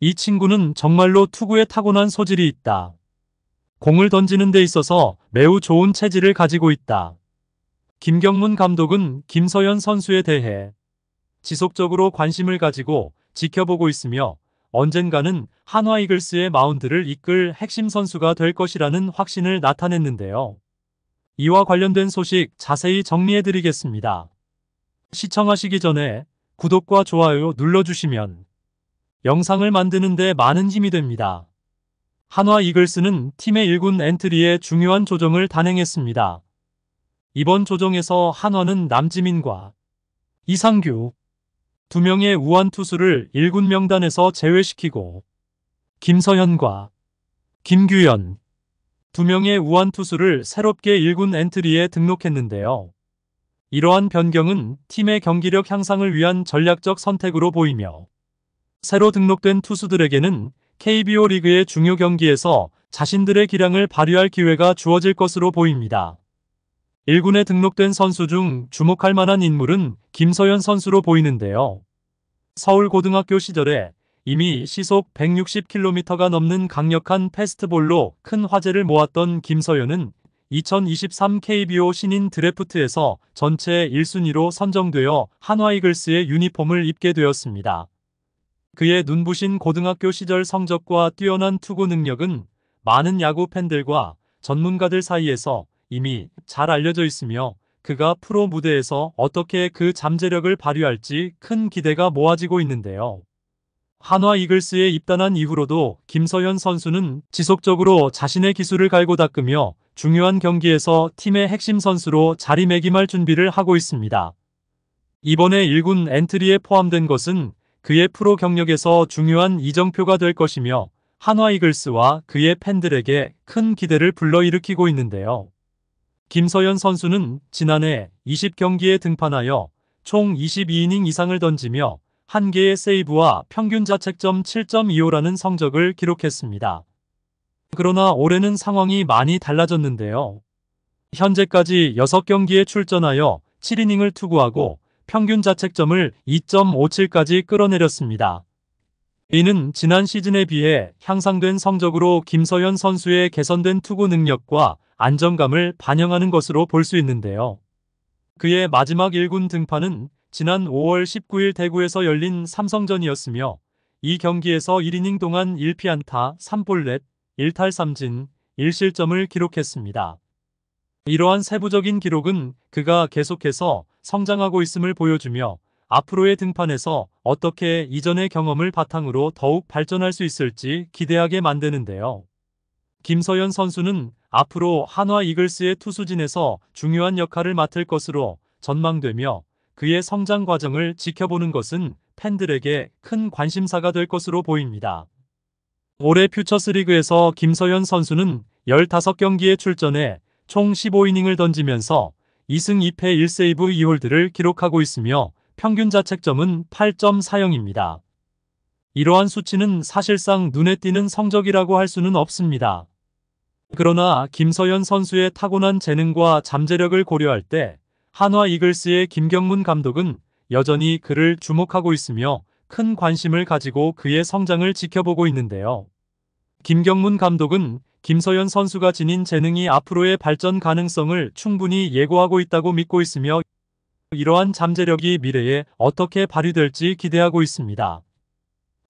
이 친구는 정말로 투구에 타고난 소질이 있다. 공을 던지는 데 있어서 매우 좋은 체질을 가지고 있다. 김경문 감독은 김서현 선수에 대해 지속적으로 관심을 가지고 지켜보고 있으며 언젠가는 한화 이글스의 마운드를 이끌 핵심 선수가 될 것이라는 확신을 나타냈는데요. 이와 관련된 소식 자세히 정리해드리겠습니다. 시청하시기 전에 구독과 좋아요 눌러주시면 영상을 만드는 데 많은 힘이 됩니다. 한화 이글스는 팀의 1군 엔트리에 중요한 조정을 단행했습니다. 이번 조정에서 한화는 남지민과 이상규 두 명의 우완 투수를 1군 명단에서 제외시키고 김서현과 김규현 두 명의 우완 투수를 새롭게 1군 엔트리에 등록했는데요. 이러한 변경은 팀의 경기력 향상을 위한 전략적 선택으로 보이며 새로 등록된 투수들에게는 KBO 리그의 중요 경기에서 자신들의 기량을 발휘할 기회가 주어질 것으로 보입니다. 1군에 등록된 선수 중 주목할 만한 인물은 김서현 선수로 보이는데요. 서울고등학교 시절에 이미 시속 160km가 넘는 강력한 패스트볼로 큰 화제를 모았던 김서현은 2023 KBO 신인 드래프트에서 전체 1순위로 선정되어 한화 이글스의 유니폼을 입게 되었습니다. 그의 눈부신 고등학교 시절 성적과 뛰어난 투구 능력은 많은 야구 팬들과 전문가들 사이에서 이미 잘 알려져 있으며 그가 프로 무대에서 어떻게 그 잠재력을 발휘할지 큰 기대가 모아지고 있는데요. 한화 이글스에 입단한 이후로도 김서현 선수는 지속적으로 자신의 기술을 갈고 닦으며 중요한 경기에서 팀의 핵심 선수로 자리매김할 준비를 하고 있습니다. 이번에 1군 엔트리에 포함된 것은 그의 프로 경력에서 중요한 이정표가 될 것이며 한화 이글스와 그의 팬들에게 큰 기대를 불러일으키고 있는데요. 김서현 선수는 지난해 20경기에 등판하여 총 22이닝 이상을 던지며 1개의 세이브와 평균 자책점 7.25라는 성적을 기록했습니다. 그러나 올해는 상황이 많이 달라졌는데요. 현재까지 6경기에 출전하여 7이닝을 투구하고 평균 자책점을 2.57까지 끌어내렸습니다. 이는 지난 시즌에 비해 향상된 성적으로 김서현 선수의 개선된 투구 능력과 안정감을 반영하는 것으로 볼 수 있는데요. 그의 마지막 1군 등판은 지난 5월 19일 대구에서 열린 삼성전이었으며 이 경기에서 1이닝 동안 1피안타, 3볼넷, 1탈삼진, 1실점을 기록했습니다. 이러한 세부적인 기록은 그가 계속해서 성장하고 있음을 보여주며 앞으로의 등판에서 어떻게 이전의 경험을 바탕으로 더욱 발전할 수 있을지 기대하게 만드는데요. 김서현 선수는 앞으로 한화 이글스의 투수진에서 중요한 역할을 맡을 것으로 전망되며 그의 성장 과정을 지켜보는 것은 팬들에게 큰 관심사가 될 것으로 보입니다. 올해 퓨처스리그에서 김서현 선수는 15경기에 출전해 총 15이닝을 던지면서 2승 2패 1세이브 2홀드를 기록하고 있으며 평균 자책점은 8.40입니다. 이러한 수치는 사실상 눈에 띄는 성적이라고 할 수는 없습니다. 그러나 김서현 선수의 타고난 재능과 잠재력을 고려할 때 한화 이글스의 김경문 감독은 여전히 그를 주목하고 있으며 큰 관심을 가지고 그의 성장을 지켜보고 있는데요. 김경문 감독은 김서현 선수가 지닌 재능이 앞으로의 발전 가능성을 충분히 예고하고 있다고 믿고 있으며 이러한 잠재력이 미래에 어떻게 발휘될지 기대하고 있습니다.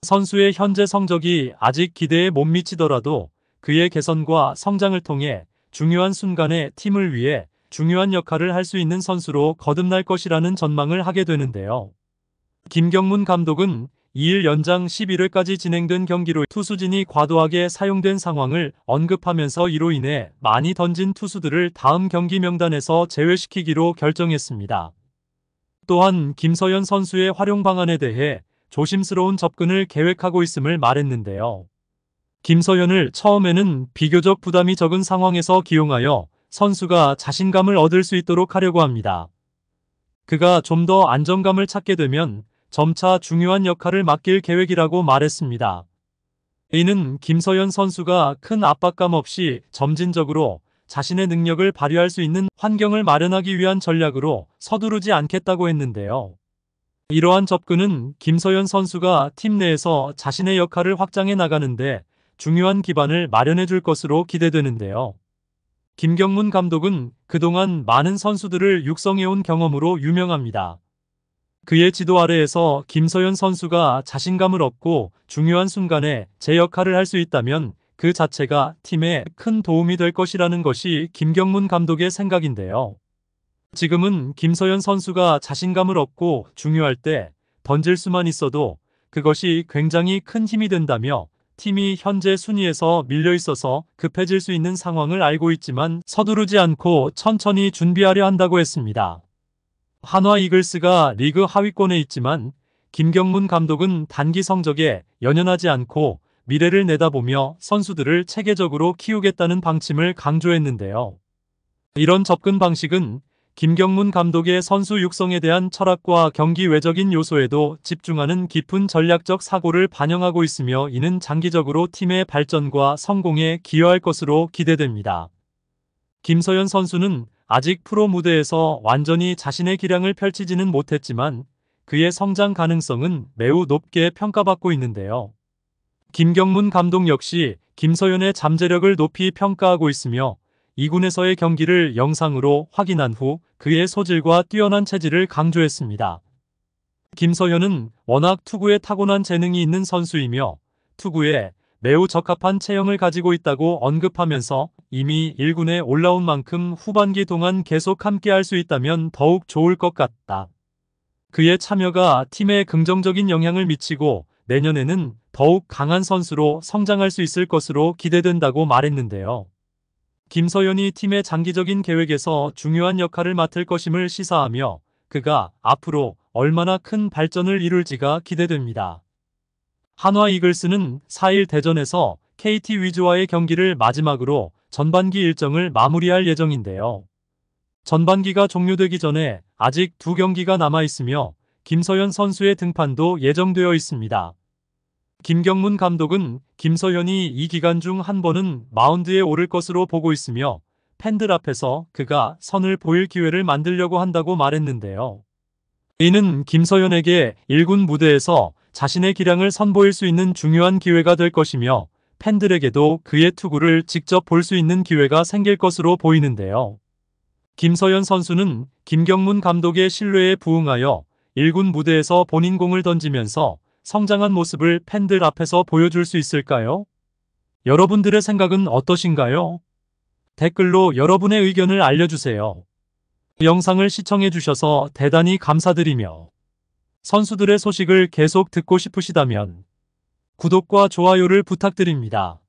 선수의 현재 성적이 아직 기대에 못 미치더라도 그의 개선과 성장을 통해 중요한 순간에 팀을 위해 중요한 역할을 할 수 있는 선수로 거듭날 것이라는 전망을 하게 되는데요. 김경문 감독은 2일 연장 11회까지 진행된 경기로 투수진이 과도하게 사용된 상황을 언급하면서 이로 인해 많이 던진 투수들을 다음 경기 명단에서 제외시키기로 결정했습니다. 또한 김서현 선수의 활용 방안에 대해 조심스러운 접근을 계획하고 있음을 말했는데요. 김서현을 처음에는 비교적 부담이 적은 상황에서 기용하여 선수가 자신감을 얻을 수 있도록 하려고 합니다. 그가 좀 더 안정감을 찾게 되면 점차 중요한 역할을 맡길 계획이라고 말했습니다. 이는 김서현 선수가 큰 압박감 없이 점진적으로 자신의 능력을 발휘할 수 있는 환경을 마련하기 위한 전략으로 서두르지 않겠다고 했는데요. 이러한 접근은 김서현 선수가 팀 내에서 자신의 역할을 확장해 나가는데 중요한 기반을 마련해 줄 것으로 기대되는데요. 김경문 감독은 그동안 많은 선수들을 육성해온 경험으로 유명합니다. 그의 지도 아래에서 김서현 선수가 자신감을 얻고 중요한 순간에 제 역할을 할 수 있다면 그 자체가 팀에 큰 도움이 될 것이라는 것이 김경문 감독의 생각인데요. 지금은 김서현 선수가 자신감을 얻고 중요할 때 던질 수만 있어도 그것이 굉장히 큰 힘이 된다며 팀이 현재 순위에서 밀려 있어서 급해질 수 있는 상황을 알고 있지만 서두르지 않고 천천히 준비하려 한다고 했습니다. 한화 이글스가 리그 하위권에 있지만 김경문 감독은 단기 성적에 연연하지 않고 미래를 내다보며 선수들을 체계적으로 키우겠다는 방침을 강조했는데요. 이런 접근 방식은 김경문 감독의 선수 육성에 대한 철학과 경기 외적인 요소에도 집중하는 깊은 전략적 사고를 반영하고 있으며 이는 장기적으로 팀의 발전과 성공에 기여할 것으로 기대됩니다. 김서현 선수는 아직 프로 무대에서 완전히 자신의 기량을 펼치지는 못했지만 그의 성장 가능성은 매우 높게 평가받고 있는데요. 김경문 감독 역시 김서현의 잠재력을 높이 평가하고 있으며 2군에서의 경기를 영상으로 확인한 후 그의 소질과 뛰어난 체질을 강조했습니다. 김서현은 워낙 투구에 타고난 재능이 있는 선수이며 투구에 매우 적합한 체형을 가지고 있다고 언급하면서 이미 1군에 올라온 만큼 후반기 동안 계속 함께할 수 있다면 더욱 좋을 것 같다. 그의 참여가 팀에 긍정적인 영향을 미치고 내년에는 더욱 강한 선수로 성장할 수 있을 것으로 기대된다고 말했는데요. 김서현이 팀의 장기적인 계획에서 중요한 역할을 맡을 것임을 시사하며 그가 앞으로 얼마나 큰 발전을 이룰지가 기대됩니다. 한화 이글스는 4일 대전에서 KT 위즈와의 경기를 마지막으로 전반기 일정을 마무리할 예정인데요. 전반기가 종료되기 전에 아직 2경기가 남아 있으며 김서현 선수의 등판도 예정되어 있습니다. 김경문 감독은 김서현이 이 기간 중 한 번은 마운드에 오를 것으로 보고 있으며 팬들 앞에서 그가 선을 보일 기회를 만들려고 한다고 말했는데요. 이는 김서현에게 1군 무대에서 자신의 기량을 선보일 수 있는 중요한 기회가 될 것이며 팬들에게도 그의 투구를 직접 볼 수 있는 기회가 생길 것으로 보이는데요. 김서현 선수는 김경문 감독의 신뢰에 부응하여 1군 무대에서 본인 공을 던지면서 성장한 모습을 팬들 앞에서 보여줄 수 있을까요? 여러분들의 생각은 어떠신가요? 댓글로 여러분의 의견을 알려주세요. 영상을 시청해주셔서 대단히 감사드리며 선수들의 소식을 계속 듣고 싶으시다면 구독과 좋아요를 부탁드립니다.